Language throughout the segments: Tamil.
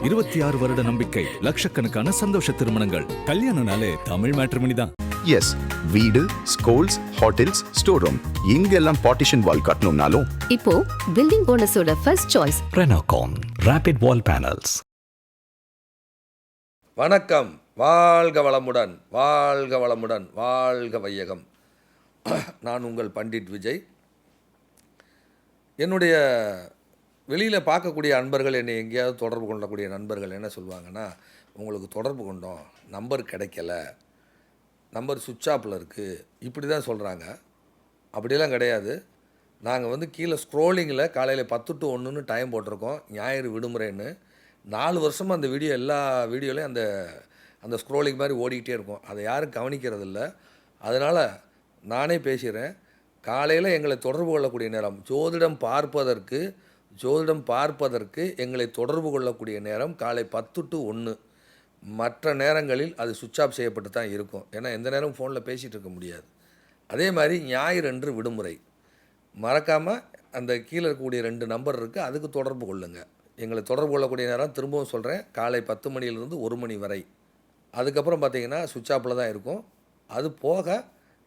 26 வருட நம்பிக்கை, லட்சக்கணக்கான சந்தோஷ திருமணங்கள். கல்யாணம்னாலே தமிழ் மேட்ரிமோனி தான். எஸ், வீடு, ஸ்கூல்ஸ், ஹோட்டல்ஸ், ஸ்டோர் ரூம் இங்கெல்லாம் பார்ட்டிஷன் வால் கட்டணும்னாலும் இப்போ பில்டிங் ஓனர்ஸோட first choice Renocon Rapid Wall Panels. வணக்கம். வாழ்க வளமுடன், வாழ்க வளமுடன், வாழ்க வையகம். நான் உங்கள் பண்டிட் விஜய். என்னுடைய வெளியில் பார்க்கக்கூடிய அன்பர்கள், என்னை எங்கேயாவது தொடர்பு கொள்ளக்கூடிய நண்பர்கள் என்ன சொல்லுவாங்கன்னா, உங்களுக்கு தொடர்பு கொண்டோம், நம்பர் கிடைக்கல, நம்பர் சுவிட்ச் ஆஃபில் இருக்குது, இப்படி தான் சொல்கிறாங்க. அப்படியெல்லாம் கிடையாது. நாங்கள் கீழே ஸ்க்ரோலிங்கில் காலையில் 10 to 1 டைம் போட்டிருக்கோம், ஞாயிறு விடுமுறைன்னு. 4 வருஷமாக அந்த வீடியோ, எல்லா வீடியோலையும் அந்த ஸ்க்ரோலிங் மாதிரி ஓடிக்கிட்டே இருக்கும். அதை யாரும் கவனிக்கிறதில்ல. அதனால் நானே பேசுகிறேன். காலையில் எங்களை தொடர்பு கொள்ளக்கூடிய நேரம், ஜோதிடம் பார்ப்பதற்கு எங்களை தொடர்பு கொள்ளக்கூடிய நேரம் காலை 10 to 1. மற்ற நேரங்களில் அது சுவிட்ச் ஆஃப் செய்யப்பட்டு தான் இருக்கும். ஏன்னா எந்த நேரம் ஃபோனில் பேசிகிட்டு இருக்க முடியாது. அதே மாதிரி ஞாயிறன்று விடுமுறை. மறக்காமல் அந்த கீழே இருக்கக்கூடிய 2 நம்பர் இருக்குது, அதுக்கு தொடர்பு கொள்ளுங்கள். எங்களை தொடர்பு கொள்ளக்கூடிய நேரம் திரும்பவும் சொல்கிறேன், காலை 10 மணியிலிருந்து 1 மணி வரை. அதுக்கப்புறம் பார்த்திங்கன்னா சுவிட்ச் ஆஃபில் தான் இருக்கும். அது போக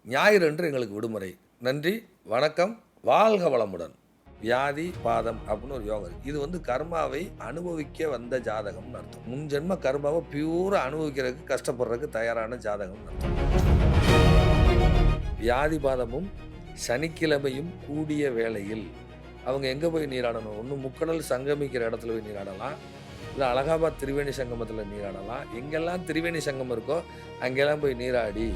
ஞாயிறன்று எங்களுக்கு விடுமுறை. நன்றி, வணக்கம், வாழ்க வளமுடன். வியாதி பாதம் அப்படின்னு ஒரு யோகம் இருக்குது. இது கர்மாவை அனுபவிக்க வந்த ஜாதகம்னு அர்த்தம். முன் ஜென்ம கர்மாவை பியூராக அனுபவிக்கிறதுக்கு கஷ்டப்படுறதுக்கு தயாரான ஜாதகம்னு அர்த்தம். வியாதி பாதமும் சனிக்கிழமையும் கூடிய வேளையில் அவங்க எங்கே போய் நீராடணும்? ஒன்று முக்கடல் சங்கமிக்கிற இடத்துல போய் நீராடலாம், இல்லை அலகாபாத் திரிவேணி சங்கமத்தில் நீராடலாம். எங்கெல்லாம் திரிவேணி சங்கம் இருக்கோ அங்கெல்லாம் போய் நீராடி.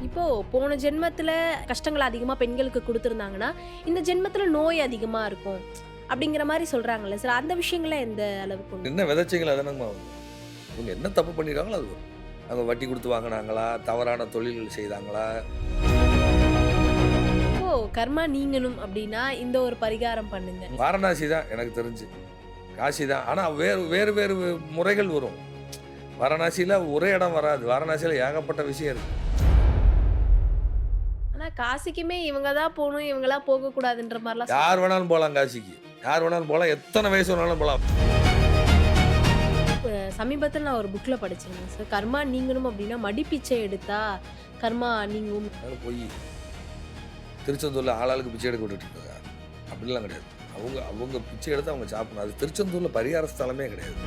இப்போ போன ஜென்மத்தில் கஷ்டங்கள் அதிகமாக பெண்களுக்கு கொடுத்துருந்தாங்கன்னா இந்த ஜென்மத்தில் நோய் அதிகமாக இருக்கும் அப்படிங்கிற மாதிரி சொல்கிறாங்கல்ல சார், அந்த விஷயங்கள எந்த அளவுக்கு? என்ன விதைச்சிங்களா தானேங்கம்மா அவங்க என்ன தப்பு பண்ணிடுறாங்களோ அது வரும். அவங்க வட்டி கொடுத்து வாங்கினாங்களா, தவறான தொழில்கள் செய்தாங்களா? இப்போ கர்மா நீங்கணும் அப்படின்னா இந்த ஒரு பரிகாரம் பண்ணுங்க. வாரணாசி தான் எனக்கு தெரிஞ்சு, காசி தான். ஆனால் வேறு வேறு முறைகள் வரும். வாரணாசியில் ஒரே இடம் வராது. வாரணாசியில் ஏகப்பட்ட விஷயம் இருக்குது. ஆனால் காசிக்குமே இவங்க தான் போகணும், இவங்களாம் போகக்கூடாதுன்ற மாதிரிலாம் யார் வேணாலும் போகலாம். காசிக்கு யார் வேணாலும் போகலாம், எத்தனை வயசு வேணாலும் போகலாம். சமீபத்தில் நான் ஒரு புக்கில் படிச்சிருந்தேன் சார், கர்மா நீங்கணும் அப்படின்னா மடிப்பிச்சை எடுத்தா கர்மா நீங்கும். போய் திருச்செந்தூரில் ஆளாளுக்கு பிச்சை எடுக்க விட்டுட்டு இருக்காங்க. அப்படிலாம் கிடையாது. அவங்க பிச்சை எடுத்து அவங்க சாப்பிடணும். அது திருச்செந்தூரில் பரிகார ஸ்தலமே கிடையாது.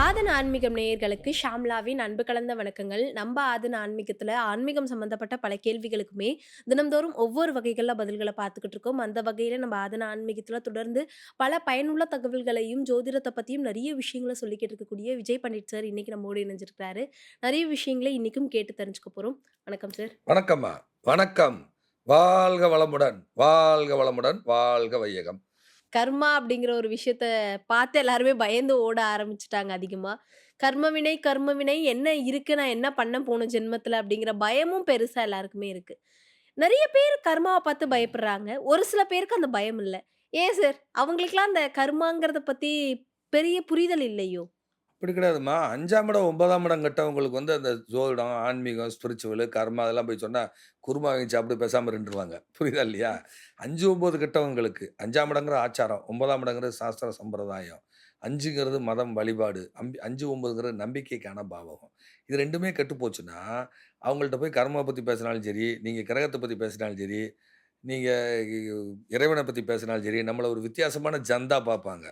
ஆதன ஆன்மீகம் நேயர்களுக்கு ஷாம்லாவின் அன்பு கலந்த வணக்கங்கள். நம்ம ஆதன ஆன்மீகத்தில் ஆன்மீகம் சம்மந்தப்பட்ட பல கேள்விகளுக்குமே தினம்தோறும் ஒவ்வொரு வகைகளில் பதில்களை பார்த்துக்கிட்டு இருக்கோம். அந்த வகையில் நம்ம ஆதன ஆன்மீகத்தில் தொடர்ந்து பல பயனுள்ள தகவல்களையும் ஜோதிடத்தை பற்றியும் நிறைய விஷயங்களை சொல்லிக்கிட்டு இருக்கக்கூடிய விஜய் பண்டிட் சார் இன்னைக்கு நம்மோடு இணைஞ்சிருக்கிறாரு. நிறைய விஷயங்களை இன்னைக்கும் கேட்டு தெரிஞ்சுக்க போகிறோம். வணக்கம் சார். வணக்கம்மா, வணக்கம். வாழ்க வளமுடன், வாழ்க வளமுடன், வாழ்க வையகம். கர்மா அப்படிங்கிற ஒரு விஷயத்த பார்த்து எல்லாருமே பயந்து ஓட ஆரம்பிச்சுட்டாங்க அதிகமா. கர்ம வினை என்ன இருக்கு, நான் என்ன பண்ண போன ஜென்மத்துல அப்படிங்கிற பயமும் பெருசா எல்லாருக்குமே இருக்கு. நிறைய பேர் கர்மாவை பார்த்து பயப்படுறாங்க, ஒரு சில பேருக்கு அந்த பயம் இல்ல. ஏன் சார் அவங்களுக்கெல்லாம் அந்த கர்மாங்கிறத பத்தி பெரிய புரிதல் இல்லையோ? அப்படி கிடையாதும்மா. 5ஆம் இடம் 9ஆம் இடம் கட்டவங்களுக்கு அந்த ஜோதிடம், ஆன்மீகம், ஸ்பிரிச்சுவல், கர்மா அதெல்லாம் போய் சொன்னால் குருமா வாங்கி சாப்பிட்டு பேசாமல் இருந்துருவாங்க. புரியுதா இல்லையா? 5, 9 கட்டவங்களுக்கு 5ஆம் இடங்கிற ஆச்சாரம், 9ஆம் இடங்கிறது சாஸ்திர சம்பிரதாயம், 5ங்கிறது மதம் வழிபாடு, 5, 9ங்கிறது நம்பிக்கைக்கான பாவகம். இது 2மே கெட்டு போச்சுன்னா அவங்கள்ட்ட போய் கர்மா பற்றி பேசினாலும் சரி, நீங்கள் கிரகத்தை பற்றி பேசினாலும் சரி, நீங்கள் இறைவனை பற்றி பேசினாலும் சரி, நம்மளை ஒரு வித்தியாசமான ஜந்தா பார்ப்பாங்க.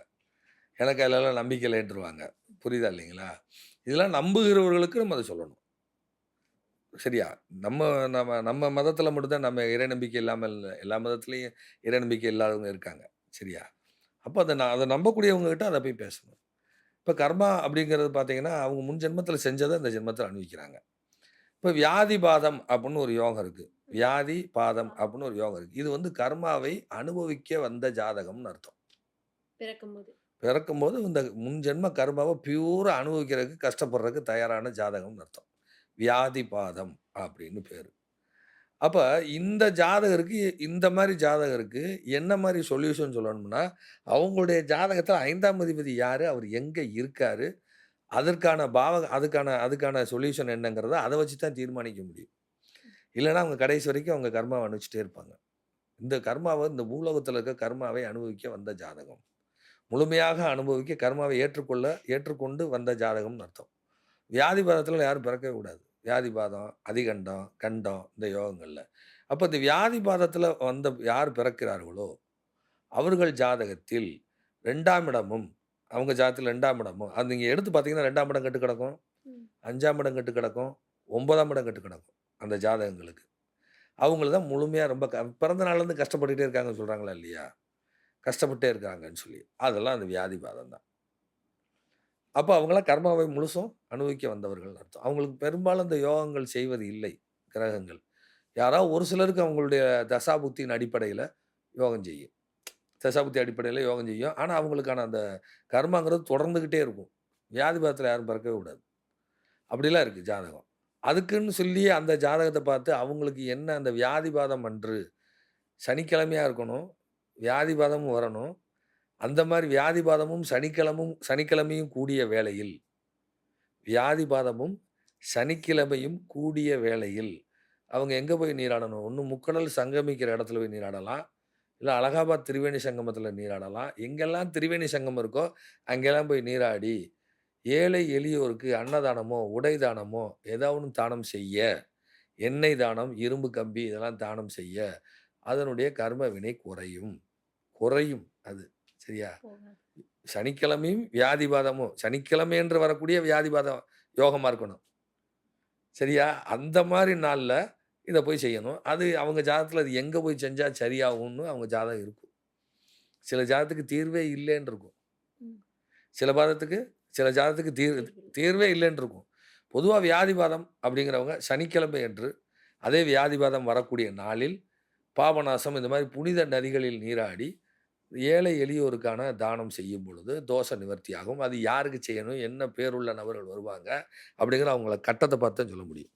எனக்கு அதிலலாம் நம்பிக்கை இல்லைன்றுவாங்க. புரியுதா இல்லைங்களா? இதெல்லாம் நம்புகிறவர்களுக்கு நம்ம அதை சொல்லணும். சரியா? நம்ம நம்ம நம்ம மதத்தில் மட்டும்தான் நம்ம இறை நம்பிக்கை இல்லாமல் இல்லை. எல்லா மதத்துலேயும் இறை நம்பிக்கை இல்லாதவங்க இருக்காங்க. சரியா? அப்போ அதை நம்பக்கூடியவங்ககிட்ட அதை போய் பேசணும். இப்போ கர்மா அப்படிங்கிறது பார்த்தீங்கன்னா, அவங்க முன் ஜென்மத்தில் செஞ்சதை இந்த ஜென்மத்தில் அனுபவிக்கிறாங்க. இப்போ வியாதி பாதம் அப்படின்னு ஒரு யோகம் இருக்குது. வியாதி பாதம் அப்படின்னு ஒரு யோகம் இருக்குது. இது கர்மாவை அனுபவிக்க வந்த ஜாதகம்னு அர்த்தம். பிறக்கும்போது இந்த முன் ஜென்ம கர்மாவை பியூராக அனுபவிக்கிறதுக்கு கஷ்டப்படுறதுக்கு தயாரான ஜாதகம்னு அர்த்தம். வியாதி பாதம் அப்படின்னு பேர். அப்போ இந்த ஜாதகருக்கு, இந்த மாதிரி ஜாதகருக்கு என்ன மாதிரி சொல்யூஷன் சொல்லணும்னா, அவங்களுடைய ஜாதகத்தில் 5ஆம் அதிபதி யார், அவர் எங்கே இருக்கார், அதற்கான அதுக்கான சொல்யூஷன் என்னங்கிறத அதை வச்சு தான் தீர்மானிக்க முடியும். இல்லைன்னா அவங்க கடைசி வரைக்கும் அவங்க கர்மாவை அனுபவிச்சுட்டே இருப்பாங்க. இந்த கர்மாவ இந்த பூலோகத்துல இருக்க கர்மாவை அனுபவிக்க வந்த ஜாதகம். முழுமையாக அனுபவிக்க கர்மாவை ஏற்றுக்கொண்டு வந்த ஜாதகம்னு அர்த்தம். வியாதிபாதத்துல யாரும் பிறக்கவே கூடாது. வியாதிபாதம், அதிகண்டம், கண்டம் இந்த யோகங்கள்ல. அப்ப இந்த வியாதிபாதத்துல யார் பிறக்கிறார்களோ, அவர்கள் ஜாதகத்தில் 2ஆம் இடமும், அவங்க ஜாதகத்துல 2ஆம் இடமும், அது நீங்க எடுத்து பார்த்தீங்கன்னா 2ஆம் இடம் கெட்டு கிடக்கும், ம். 5ஆம் இடம் கெட்டு கிடக்கும், 9ஆம் இடம் கெட்டு கிடக்கும். அந்த ஜாதகங்களுக்கு. அவங்கள தான் முழுமையா ரொம்ப பிறந்த நாள்லேருந்து கஷ்டப்பட்டுட்டே இருக்காங்கன்னு சொல்றாங்களா இல்லையா? கஷ்டப்பட்டே இருக்காங்கன்னு சொல்லி. அதெல்லாம் அந்த வியாதிபாதம் தான். அப்ப அவங்கலாம் கர்மாவை முழுசும் அனுபவிக்க வந்தவர்கள்னு அர்த்தம். அவங்களுக்கு பெரும்பாலும் இந்த யோகங்கள் செய்வது இல்லை, கிரகங்கள். யாராவது ஒரு சிலருக்கு அவங்களுடைய தசாபுக்தியின் அடிப்படையில யோகம் செய்யும். தசாபுக்தி அடிப்படையில யோகம் செய்யும். ஆனா, அவங்களுக்கான அந்த கர்மாங்கிறது தொடர்ந்துகிட்டே இருக்கும். வியாதிபாதத்தில யாரும் பிறக்கவே கூடாது. அப்படிலாம் இருக்கு ஜாதகம். அதுக்குன்னு சொல்லி அந்த ஜாதகத்த பார்த்து அவங்களுக்கு என்ன அந்த வியாதிபாதம் அன்று சனிக்கிழமையா இருக்கணும். வியாதிபாதமும் வரணும். அந்த மாரி வியாதிபாதமும் சனிக்கிழமையும் கூடிய வேளையில் வியாதிபாதமும் சனிக்கிழமையும் கூடிய வேளையில் அவங்க எங்க போய் நீராடணும்? ஒண்ணு முக்கடல் சங்கமிக்கிற இடத்துல போய் நீராடலாம். இல்ல அலகாபாத் திரிவேணி சங்கமத்தில நீராடலாம். எங்கெல்லாம் திரிவேணி சங்கமம் இருக்கோ, அங்கெல்லாம் போய் நீராடி, ஏழை எளியோருக்கு அன்னதானமோ, உடை தானமோ ஏதா ஒண்ணு தானம் செய்ய, எண்ணெய் தானம், இரும்பு கம்பி இதெல்லாம் தானம் செய்ய, அதனுடைய கர்ம வினை குறையும். குறையும் அது. சரியா? போகாது. சனிக்கிழமையும் வியாதிபாதமும், சனிக்கிழமை என்று வரக்கூடிய வியாதிபாதம் யோகமா இருக்கணும். சரியா? அந்த மாரி நாள்ல இத போய் செய்யணும். அது அவங்க ஜாதகத்துல அது எங்க போய் செஞ்சா சரியாகும்னு அவங்க ஜாதகம் இருக்கும். சில ஜாதகத்துக்கு தீர்வே இல்லேன்னு இருக்கும். ம். சில பாதத்துக்கு சில ஜாதகத்துக்கு தீர்வில்லை. தீர்வே இல்லேன்னு இருக்கும். பொதுவா வியாதிபாதம் அப்படிங்கிறவங்க சனிக்கிழமை அன்று அதே வியாதிபாதம் வரக்கூடிய நாளில் பாபநாசம் இந்த மாரி புனித நதிகளில் நீராடி, ஏழை எளியோருக்கான தானம் செய்யும் பொழுது தோஷ நிவர்த்தியாகும். அது யாருக்கு செய்யணும்? என்ன பேருள்ள நபர்கள் வருவாங்க? அப்படிங்கிற அவங்கள கட்டத்த பார்த்து தான் சொல்ல முடியும்.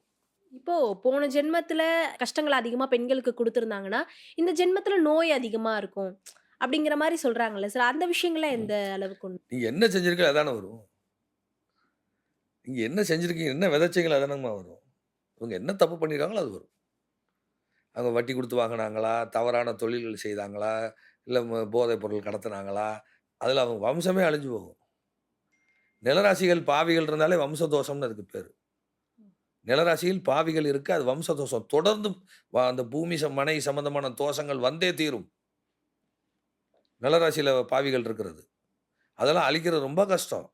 இப்போ போன ஜென்மத்துல கஷ்டங்கள் அதிகமா பெண்களுக்கு குடுத்திருந்தாங்கன்னா, இந்த ஜென்மத்துல நோய் அதிகமா இருக்கும். அப்படிங்கிற மாரி சொல்றாங்கல்ல சார். அந்த விஷயங்கள்லாம் ம். எந்த அளவுக்கு உண்மை? நீங்க என்ன செஞ்சிருக்கீங்களோ அதானே வரும். நீங்க என்ன செஞ்சிருக்கீங்க, என்ன விதைச்சீங்களோ அதானங்கம்மா வரும். இவங்க என்ன தப்பு பண்ணியிருக்காங்களோ அது வரும். அவங்க வட்டி குடுத்து வாங்குனாங்களா? தவறான தொழில்கள் செய்தாங்களா? இல்ல போதைப் பொருள் கடத்துனாங்களா? அதுல அவங்க வம்சமே அழிஞ்சு போகும். நிலராசிகள் பாவிகள் இருந்தாலே வம்ச தோஷம்னு அதுக்கு பேரு. நிலராசியில் பாவிகள் இருக்கு. அது வம்ச தோஷம். தொடர்ந்து அந்த பூமி மனை சம்பந்தமான தோஷங்கள் வந்தே தீரும். நிலராசியில பாவிகள் இருக்கிறது. அதெல்லாம் அழிக்கிறது ரொம்ப கஷ்டம்.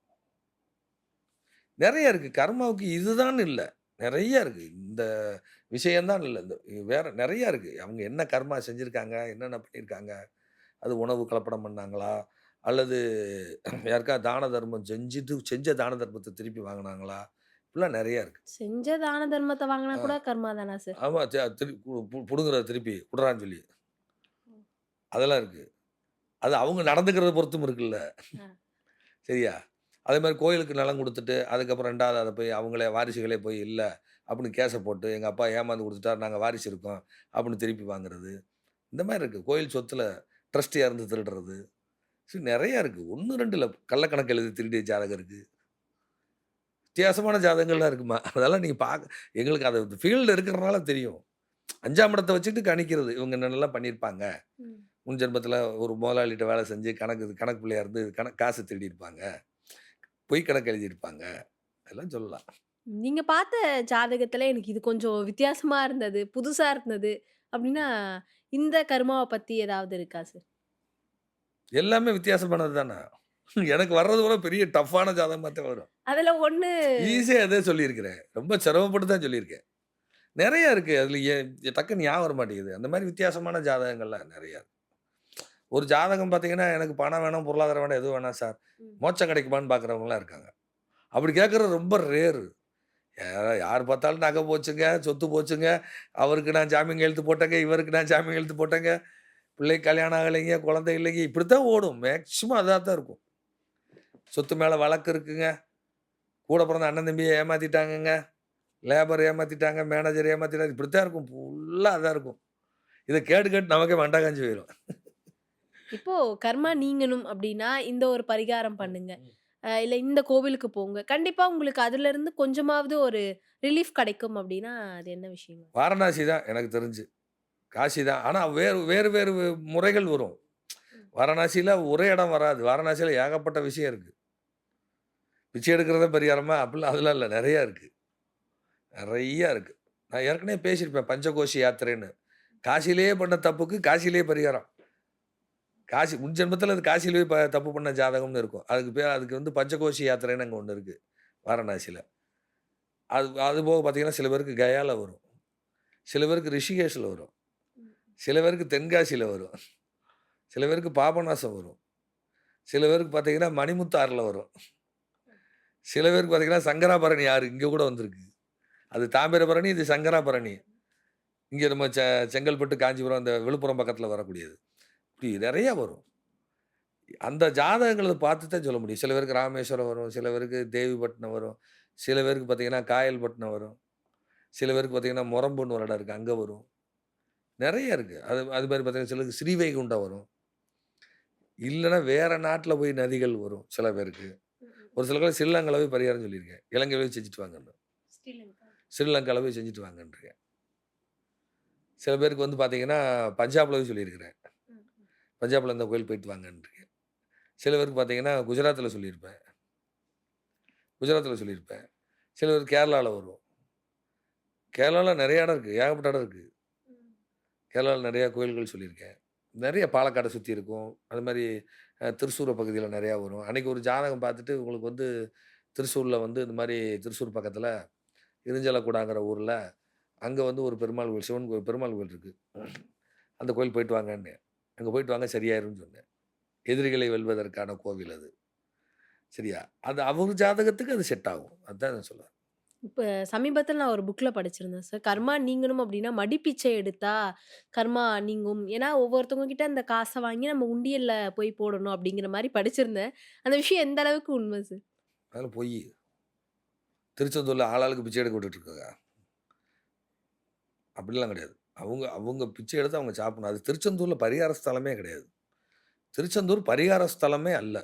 நெறைய இருக்கு. கர்மாவுக்கு இதுதான் இல்ல. நெறைய இருக்கு. இந்த விஷயம் தான் இல்ல. வேற நெறைய இருக்கு. அவங்க என்ன கர்மா செஞ்சிருக்காங்க? என்னென்ன பண்ணியிருக்காங்க? அது உணவு கலப்படம் பண்ணாங்களா? அல்லது யாருக்கா தான தர்மம் செஞ்ச தான தர்மத்த திருப்பி வாங்குனாங்களா? இப்படிலாம் நெறைய இருக்கு. செஞ்ச தான தர்மத்த வாங்குனா ஆ. கூட கர்மா தானா சார்? ஆமா. திரு புடுங்குறத திருப்பி குடுறான்னு சொல்லி. அதெல்லாம் இருக்கு. அது அவங்க நடந்துக்கிறத பொறுத்தும் இருக்குல்ல. ஆ. சரியா? அதேமாரி கோயிலுக்கு நிலம் குடுத்துட்டு, அதுக்கப்புறம் 2வது அத போய் அவங்களே வாரிசுகளே போய் இல்ல அப்படின்னு கேஸ போட்டு, எங்க அப்பா ஏமாந்து குடுத்துட்டாரு. நாங்க வாரிசு இருக்கோம். அப்படின்னு திருப்பி வாங்குறது. இந்த மாரி இருக்கு. கோயில் சொத்துல ட்ரஸ்டியா இருந்து திருடுறது. நெறைய இருக்கு. 1, 2 இல்ல. கள்ளக்கணக்கு எழுதி திருடிய ஜாதகம் இருக்கு. வித்தியாசமான ஜாதகங்கள்லாம் இருக்குமா. அதெல்லாம் நீங்க எங்களுக்கு அது ஃபீல்டுல இருக்கிறனால தெரியும். 5ஆம் இடத்த வச்சுட்டு கணிக்கிறது. இவங்க என்னென்னலாம் பண்ணியிருப்பாங்க. ம். முன் ஜென்மத்தில ஒரு முதலாளிட்ட வேலை செஞ்சு கணக்கு பிள்ளையா இருந்து காசு திருடியிருப்பாங்க. பொய் கணக்கு எழுதியிருப்பாங்க. அதெல்லாம் சொல்லலாம். நீங்க பார்த்த ஜாதகத்துல எனக்கு இது கொஞ்சம் வித்தியாசமா இருந்தது, புதுசா இருந்தது அப்படின்னா, இந்த கர்மாவ பத்தி ஏதாவது இருக்கா சார்? எல்லாமே வித்தியாசமானது தான. எனக்கு வர்றது கூட பெரிய டஃப்பான ஜாதகமா தான் வரும். அதுல ஒண்ணு ஈஸியா அதே சொல்லியிருக்கிறேன். ரொம்ப சிரமப்பட்டு தான் சொல்லியிருக்கேன். நெறைய இருக்கு. அதுல டக்குன்னு ஞாபகம் வர மாட்டேங்குது. அந்த மாரி வித்தியாசமான ஜாதகங்கள்லாம் நெறைய இருக்கு. ஒரு ஜாதகம் பார்த்தீங்கன்னா, எனக்கு பணம் வேணும், பொருளாதாரம் வேணும், எதுவும் வேணாம் சார். ம். மோட்சம் கிடைக்குமான்னு பார்க்குறவங்கலாம் இருக்காங்க. அப்படி கேட்கறது ரொம்ப ரேரு. யார் பார்த்தாலும் நகை போச்சுங்க, சொத்து போச்சுங்க, அவருக்கு நான் ஜாமீன் கையெழுத்து போட்டேங்க, இவருக்கு நான் ஜாமீன் கையெழுத்து போட்டேங்க, பிள்ளைக்கு கல்யாணம் ஆகலைங்க, குழந்தை இல்லைங்க, இப்படித்தான் ஓடும். மேக்ஸிமம் அதா தான் இருக்கும். சொத்து மேல வழக்கு இருக்குங்க. கூட பிறந்த அண்ணன் தம்பிய ஏமாத்திட்டாங்கங்க. Labour ஏமாத்திட்டாங்க, manager ஏமாத்திட்டாங்க. இப்படித்தான் இருக்கும். ஃபுல்லா அதான் இருக்கும். இத கேட்டு கேட்டு நமக்கே மண்டை காஞ்சு போயிரும். இப்போ கர்மா நீங்கணும் அப்படின்னா, இந்த ஒரு பரிகாரம் பண்ணுங்க. இல்ல இந்த கோவிலுக்கு போங்க. கண்டிப்பா உங்களுக்கு அதுலருந்து கொஞ்சமாவது ஒரு ரிலீஃப் கிடைக்கும் அப்படின்னா, அது என்ன விஷயங்க? வாரணாசி தான் எனக்கு தெரிஞ்சு. காசி தான். ஆனா வேறு வேறு வேறு முறைகள் வரும். வாரணாசியில ஒரே இடம் வராது. வாரணாசியில ஏகப்பட்ட விஷயம் இருக்கு. பிச்சை எடுக்கிறதே பரிகாரமா? அப்படிலாம் அதெல்லாம் இல்ல. நெறையா இருக்கு. நெறையா இருக்கு. நான் ஏற்கனவே பேசியிருப்பேன் பஞ்சகோஷி யாத்திரைன்னு. காசியிலேயே பண்ண தப்புக்கு காசியிலேயே பரிகாரம். காசி முன் ஜென்மத்தில அது காசியிலேயே தப்பு பண்ண ஜாதகம்னு இருக்கும். அதுக்கு வந்து பஞ்சகோஷி யாத்திரைன்னு அங்க ஒண்ணு இருக்கு. வாரணாசியில. அது போக பார்த்தீங்கன்னா, சில பேருக்கு கயால வரும். சில பேருக்கு ரிஷிகேஷ்ல வரும். சில பேருக்கு தென்காசியில வரும். சில பேருக்கு பாபநாசம் வரும். சில பேருக்கு பார்த்தீங்கன்னா, மணிமுத்தாறுல வரும். சில பேருக்கு பார்த்தீங்கன்னா, சங்கராபரணி ஆறு இங்க கூட வந்திருக்கு. அது தாமிரபரணி, இது சங்கராபரணி. இங்க நம்ம செங்கல்பட்டு, காஞ்சிபுரம் அந்த விழுப்புரம் பக்கத்தில வரக்கூடியது. இப்படி நெறைய வரும். அந்த ஜாதகங்கள பார்த்து தான் சொல்ல முடியும். சில பேருக்கு ராமேஸ்வரம் வரும். சில பேருக்கு தேவிப்பட்டினம் வரும். சில பேருக்கு பார்த்தீங்கன்னா, காயல்பட்டினம் வரும். சில பேருக்கு பார்த்தீங்கன்னா, மொரம்புன்னு ஒரு இடம் இருக்கு. அங்க வரும். நெறைய இருக்கு. அது மாரி பார்த்தீங்கன்னா, சிலருக்கு ஸ்ரீவைகுண்டம் வரும். இல்லன்னா வேற நாட்ல போய் நதிகள் வரும் சில பேருக்கு. ஒரு சிலருக்கு ஸ்ரீலங்கால போய் பரிகாரம் சொல்லியிருக்கேன். இலங்கையில போய் செஞ்சுட்டு வாங்கன்னு. ஸ்ரீலங்கா. ஸ்ரீலங்கால போய் செஞ்சுட்டு வாங்கன்ருக்கேன். சில பேருக்கு வந்து பார்த்தீங்கன்னா, பஞ்சாப்ல போய் சொல்லியிருக்கிறேன். ம், ம். பஞ்சாப்ல இந்த கோயில் போயிட்டு வாங்கன்ருக்கேன். சில பேருக்கு பார்த்தீங்கன்னா, குஜராத்ல சொல்லியிருப்பேன். குஜராத்ல சொல்லியிருப்பேன். சில பேருக்கு கேரளால வரும். கேரளால நெறைய இடம் இருக்கு. ஏகப்பட்ட இடம் இருக்கு. ம். கேரளால நெறைய கோயில்கள் சொல்லியிருக்கேன். நெறைய பாலக்காட சுத்தி இருக்கும். அது மாரி திருச்சூர பகுதியில நெறையா வரும். அன்னைக்கு ஒரு ஜாதகம் பார்த்துட்டு உங்களுக்கு வந்து திருச்சூர்ல வந்து இந்த மாரி திருச்சூர் பக்கத்தில இரிஞ்சலக்கூடாங்கிற ஊர்ல, அங்க வந்து ஒரு பெருமாள் கோயில், சிவன் கோயில் பெருமாள் கோயில் இருக்கு. அந்த கோயில் போயிட்டு வாங்கன்னேன். அங்க போயிட்டு வாங்க சரியாயிரும்னு சொன்னேன். எதிரிகளை வெல்வதற்கான கோவில் அது. சரியா? அது அவர் ஜாதகத்துக்கு அது செட் ஆகும். அதான் நான் சொல்ல வரேன். இப்ப சமீபத்தில நான் ஒரு புக்ல படிச்சிருந்தேன் சார். கர்மா நீங்கணும் அப்டின்னா, மடிப்பிச்சை எடுத்தா கர்மா நீங்கும். ஏன்னா, ஒவ்வொருத்தவங்க கிட்ட அந்த காச வாங்கி நம்ம உண்டியல்ல போய் போடணும் அப்டிங்கிற மாரி படிச்சிருந்தேன். அந்த விஷயம் எந்த அளவுக்கு உண்ம சார்? அதெல்லாம் பொய்யி. திருச்செந்தூர்ல ஆளாளுக்கு பிச்சை எடுக்க விட்டுட்டு இருக்காங்க. அப்படிலாம் கிடையாது. அவங்க அவங்க பிச்சை எடுத்து அவங்க சாப்பிடணும். அது திருச்செந்தூர்ல பரிகார ஸ்தலமே கிடையாது. திருச்செந்தூர் பரிகார ஸ்தலமே அல்ல.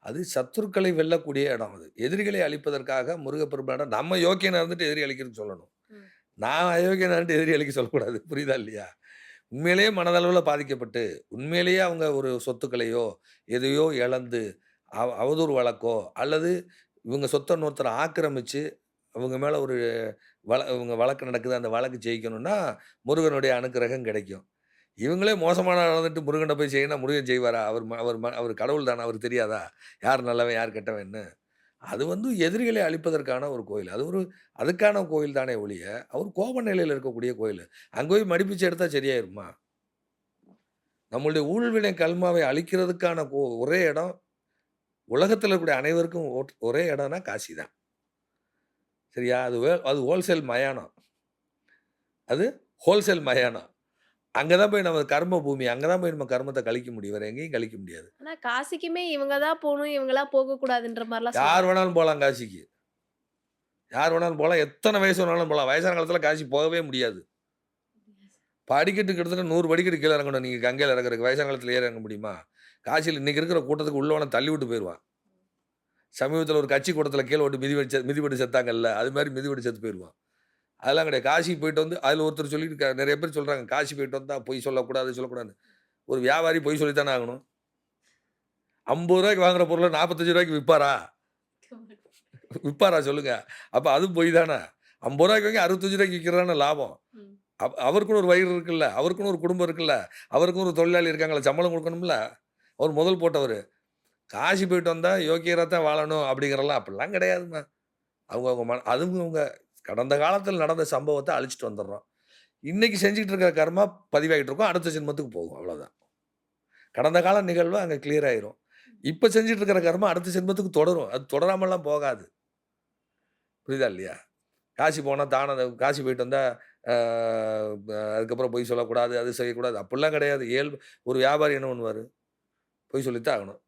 அது சத்துருக்களை வெல்லக்கூடிய இடம் அது. எதிரிகளை அழிப்பதற்காக முருகப்பெருமானிடம் நம்ம யோக்கியனா இருந்துட்டு எதிரி அழிக்கிறதுன்னு சொல்லணும். ம். நான் அயோக்கியனா இருந்துட்டு எதிரி அழிக்க சொல்லக்கூடாது. புரியுதா இல்லையா? உண்மையிலேயே மனதளவுல பாதிக்கப்பட்டு, உண்மையிலேயே அவங்க ஒரு சொத்துக்களையோ, எதையோ இழந்து, அவதூறு வழக்கோ, அல்லது இவங்க சொத்த இன்னொருத்தர ஆக்கிரமிச்சு, அவங்க மேல ஒரு இவங்க வழக்கு நடக்குது. அந்த வழக்கு ஜெயிக்கணும்னா, முருகனுடைய அனுக்கிரகம் கிடைக்கும். இவங்களே மோசமான ஆளா இருந்துட்டு முருகன்ட்ட போய் செய்யணும்னா, முருகன் செய்வாரா? அவர் கடவுள் தான. அவருக்கு தெரியாதா? யார் நல்லவன், யார் கெட்டவன்னு? அது வந்து எதிரிகளை அழிப்பதற்கான ஒரு கோயில். அதுக்கான கோயில் தானே ஒழிய, அவர் கோப நிலையில இருக்கக்கூடிய கோயில். அங்க போய் மடிப்பிச்சை எடுத்தா சரியாயிருமா? நம்மளுடைய ஊழ்வினை கல்மாவை அழிக்கிறதுக்கான ஒரே இடம், உலகத்தில இருக்கக்கூடிய அனைவருக்கும் ஒரே இடம்னா காசி தான். சரியா? அது ஹோல்சேல் மயானம். அது ஹோல்சேல் மயானம். அங்க தான் போய் நம்ம கர்ம பூமி. அங்க தான் போய் நம்ம கர்மத்த கழிக்க முடியும். வேற எங்கேயும் கழிக்க முடியாது. ஆனா காசிக்குமே இவங்க தான் போணும், இவங்கலாம் போகக்கூடாதுன்ற மாரிலாம் யார் சொல்றாங்க. வேணாலும் போலாம் காசிக்கு. யார் வேணாலும் போலாம். எத்தன வயசு வேணாலும் போலாம். வயசான காலத்தில காசி போகவே முடியாது. படிக்கட்டு கிட்டத்தட்ட 100 படிக்கட்டு கீழ இறங்கணும். நீங்க கங்கையில இறங்குறதுக்கு. வயசான காலத்தில ஏறி இறங்க முடியுமா? காசியில இன்னைக்கு இருக்கிற கூட்டத்துக்கு உள்ளவன தள்ளி விட்டு போயிருவான். சமீபத்தில ஒரு கட்சி கூட்டத்தில கீழ விட்டு மிதிபட்டு செத்தாங்கல்ல. அது மாரி மிதிபட்டு செத்து போயிருவான். அதெல்லாம் கிடையாது. காசிக்கு போயிட்டு வந்து அதில ஒருத்தர் சொல்லிட்டு நெறைய பேர் சொல்றாங்க. காசி போயிட்டு வந்தா பொய் சொல்லக்கூடாது, சொல்லக்கூடாதுன்னு. ஒரு வியாபாரி பொய் சொல்லி தானே ஆகணும். ரூ. 50 வாங்குற பொருள ரூ. 45 விப்பாரா? விப்பாரா சொல்லுங்க. அப்ப அதுவும் பொய் தானே. ரூ. 50 வாங்கி ரூ. 65 விக்கிறது லாபம். ம். அவருக்குன்னு ஒரு வயிறு இருக்குல்ல. அவருக்குன்னு ஒரு குடும்பம் இருக்குல்ல. அவருக்குன்னு ஒரு தொழிலாளி இருக்காங்கல்ல. சம்பளம் குடுக்கணும்ல. அவர் முதல் போட்டவரு. காசி போயிட்டு வந்தா யோக்கியரா தான் வாழணும் அப்படிங்கிறலாம் அப்படிலாம் கிடையாதும்மா. அவங்க கடந்த காலத்தில நடந்த சம்பவத்த அழிச்சுட்டு வந்துர்றோம். இன்னைக்கு செஞ்சுட்டு இருக்கிற கர்மா பதிவாயிட்டு இருக்கும். அடுத்த ஜென்மத்துக்கு போகும். அவ்வளோதான். கடந்த கால நிகழ்வு அங்க கிளியர் ஆயிரும். இப்ப செஞ்சுட்டு இருக்கிற கர்மா அடுத்த ஜென்மத்துக்கு தொடரும். அது தொடராமலாம் போகாது. புரியுதா இல்லையா? காசி போனா காசி போயிட்டு வந்தா ஆ அதுக்கப்புறம் பொய் சொல்லக்கூடாது, அது செய்யக்கூடாது அப்படிலாம் கிடையாது. ஒரு வியாபாரி என்ன பண்ணுவாரு? பொய் சொல்லித்தான் ஆகணும்.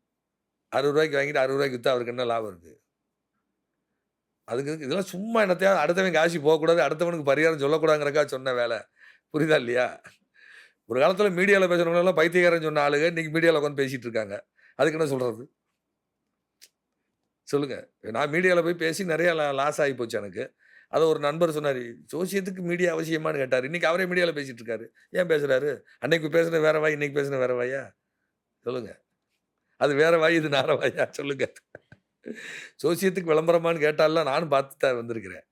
ரூ. 60 வாங்கிட்டு ரூ. 60 வித்தா அவருக்கு என்ன லாபம் இருக்கு? இதெல்லாம் சும்மா என்னத்தையாவது அடுத்தவன் காசி போகக்கூடாது, அடுத்தவனுக்கு பரிகாரம் சொல்லக்கூடாதுங்கிறதுக்காக சொன்ன வேலை. புரியுதா இல்லையா? ஒரு காலத்தில மீடியால பேசுறவங்கலாம் பைத்தியக்காரன்னு சொன்ன ஆளுங்க, இன்னைக்கு மீடியால உட்கார்ந்து பேசிட்டு இருக்காங்க. அதுக்கு என்ன சொல்றது? சொல்லுங்க. நான் மீடியால போய் பேசி நெறைய லாஸ் ஆகி போச்சு எனக்கு. அதை ஒரு நண்பர் சொன்னார், ஜோசியத்துக்கு மீடியா அவசியமான்னு கேட்டார். இன்றைக்கி அவரே மீடியாவில் பேசிகிட்டு இருக்காரு. ஏன் பேசுகிறாரு? அன்னைக்கு பேசுன வேற வாய், இன்னைக்கு பேசுன வேற வாயா? சொல்லுங்கள். அது வேற வாய், இது நார வாயா? சொல்லுங்க. ஜோசியத்துக்கு விளம்பரமான்னு கேட்டாலாம் நானும் பார்த்து தான் வந்திருக்கிறேன்.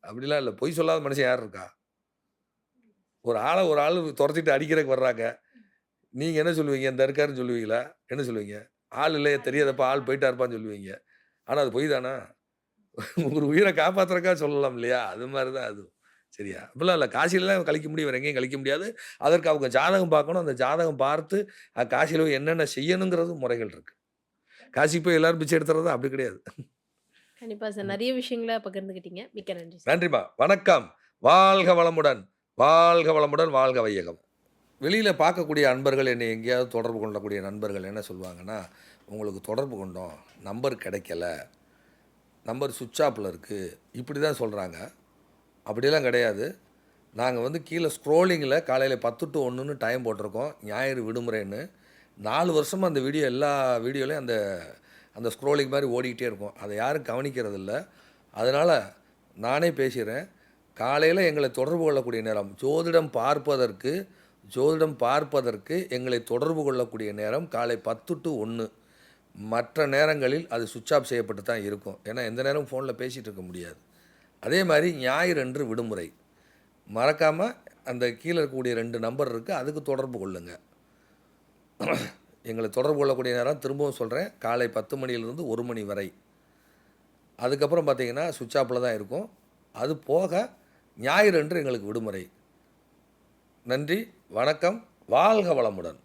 அப்படிலாம் இல்லை. பொய் சொல்லாத மனுஷன் யார் இருக்கா? ஒரு ஆள் துரத்திட்டு அடிக்கிறதுக்கு வர்றாங்க. நீங்கள் என்ன சொல்லுவீங்க? இந்த இருக்காருன்னு சொல்லுவீங்களா? என்ன சொல்லுவீங்க? ஆள் இல்லையே, தெரியாதப்பா, ஆள் போயிட்டாருப்பான்னு சொல்லுவீங்க. ஆனால் அது பொய் தானா? ஒரு உயிரை காப்பாற்றுறக்காக சொல்லலாம் இல்லையா? அது மாதிரி தான் அது. சரியா? அப்படிலாம் இல்லை. காசிலலாம் கழிக்க முடியும், வேறு எங்கேயும் கழிக்க முடியாது. அதற்கு அவங்க ஜாதகம் பார்க்கணும். அந்த ஜாதகம் பார்த்து காசியில் போய் என்னென்ன செய்யணுங்கிறது முறைகள் இருக்குது. காசிக்கு போய் எல்லாரும் பிச்சை எடுத்துறது அப்படி கிடையாது. கண்டிப்பா சார். நிறைய விஷயங்கள பகிர்ந்துக்கிட்டீங்க. மிக்க நன்றி சார். நன்றிம்மா. வணக்கம். வாழ்க வளமுடன், வாழ்க வளமுடன், வாழ்க வையகம். வெளியில் பார்க்கக்கூடிய அன்பர்கள், என்னை எங்கேயாவது தொடர்பு கொள்ளக்கூடிய நண்பர்கள் என்ன சொல்லுவாங்கன்னா, உங்களுக்கு தொடர்பு கொண்டோம், நம்பர் கிடைக்கல, நம்பர் சுவிட்ச் ஆஃபில் இருக்குது, இப்படி தான் சொல்கிறாங்க. அப்படிலாம் கிடையாது. நாங்கள் கீழே ஸ்க்ரோலிங்கில் காலையில் 10 to 1ன்னு டைம் போட்டிருக்கோம், ஞாயிறு விடுமுறைன்னு. 4 வருஷமாக அந்த வீடியோ எல்லா வீடியோலையும் அந்த ஸ்க்ரோலிங் மாதிரி ஓடிக்கிட்டே இருக்கும். அதை யாரும் கவனிக்கிறதில்ல. அதனால் நானே பேசுகிறேன். காலையில் எங்களை தொடர்பு கொள்ளக்கூடிய நேரம், ஜோதிடம் பார்ப்பதற்கு எங்களை தொடர்பு கொள்ளக்கூடிய நேரம் காலை 10 to 1. மற்ற நேரங்களில் அது சுவிட்ச் ஆஃப் செய்யப்பட்டு தான் இருக்கும். ஏன்னா எந்த நேரம் ஃபோனில் பேசிகிட்டு இருக்க முடியாது. அதே மாதிரி ஞாயிறு அன்று விடுமுறை. மறக்காமல் அந்த கீழே இருக்கக்கூடிய 2 நம்பர் இருக்குது, அதுக்கு தொடர்பு கொள்ளுங்கள். எங்களை தொடர்பு கொள்ளக்கூடிய நேரம் திரும்பவும் சொல்கிறேன், காலை 10 மணியிலிருந்து 1 மணி வரை. அதுக்கப்புறம் பார்த்திங்கன்னா சுவிட்ச் ஆஃபில் தான் இருக்கும். அது போக ஞாயிறு அன்று எங்களுக்கு விடுமுறை. நன்றி, வணக்கம், வாழ்க வளமுடன்.